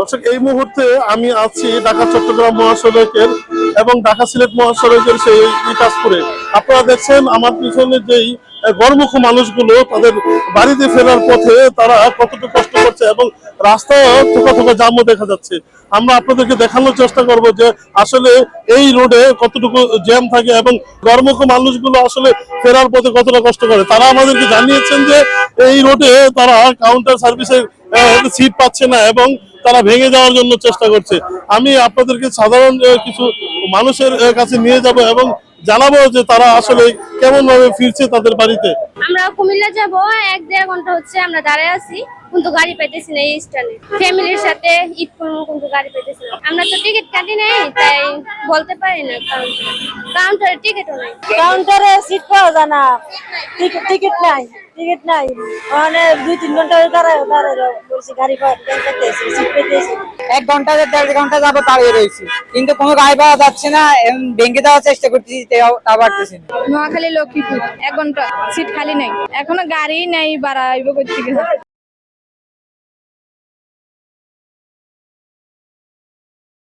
দর্শক, এই মুহূর্তে আমি আছি ঢাকা চট্টগ্রাম মহাসড়কের এবং ঢাকা সিলেট মহাসড়কের সেই ইটাসপুরে। আপনারা দেখছেন আমার পিছনে যেই গর্মুখ মানুষগুলো তাদের বাড়িতে ফেরার পথে তারা কতটুকু কষ্ট করছে এবং রাস্তায় থোকা থোকা জামও দেখা যাচ্ছে। আমরা আপনাদেরকে দেখানোর চেষ্টা করব যে আসলে এই রোডে কতটুকু জ্যাম থাকে এবং গর্মুখ মানুষগুলো আসলে ফেরার পথে কতটা কষ্ট করে। তারা আমাদেরকে জানিয়েছেন যে এই রোডে তারা কাউন্টার সার্ভিসের সিট পাচ্ছে না এবং তারা ভেঙে যাওয়ার জন্য চেষ্টা করছে। আমি আপনাদেরকে সাধারণ কিছু মানুষের কাছে নিয়ে যাব এবং জানাবো যে তারা আসলে কেমন ভাবে ফিরছে তাদের বাড়িতে। আমরা কুমিল্লা যাব, 1-1.5 ঘন্টা হচ্ছে আমরা দাঁড়ায় আছি, কিন্তু গাড়ি পাইতেছি না। এই স্ট্যান্ডে ফ্যামিলির সাথে ঈদ করবো, কিন্তু গাড়ি পাইতেছি না। আমরা তো টিকিট কাটি নাই, তাই বলতে পারি না। কাউন্টারে টিকিটও নাই, কাউন্টারে সিট পাওয়া যায় না, টিকিট নাই, টিকিট নাই। মানে 2-3 ঘন্টা দাঁড়ায় বলছি গাড়ি পাইতেছি, সিট পাইতেছি। 1 ঘন্টা 1.5 ঘন্টা যাবো দাঁড়িয়ে রয়েছি, কিন্তু কোনো গাড়ি পাওয়া যাচ্ছে না। ভেঙে দেওয়ার চেষ্টা করতেছি, তা পারতেছি না। নোয়াখালী লক্ষ্মীপুর 1 ঘন্টা, সিট খালি নাই, এখনো গাড়ি নাই, বাড়াইবো করতে গেলে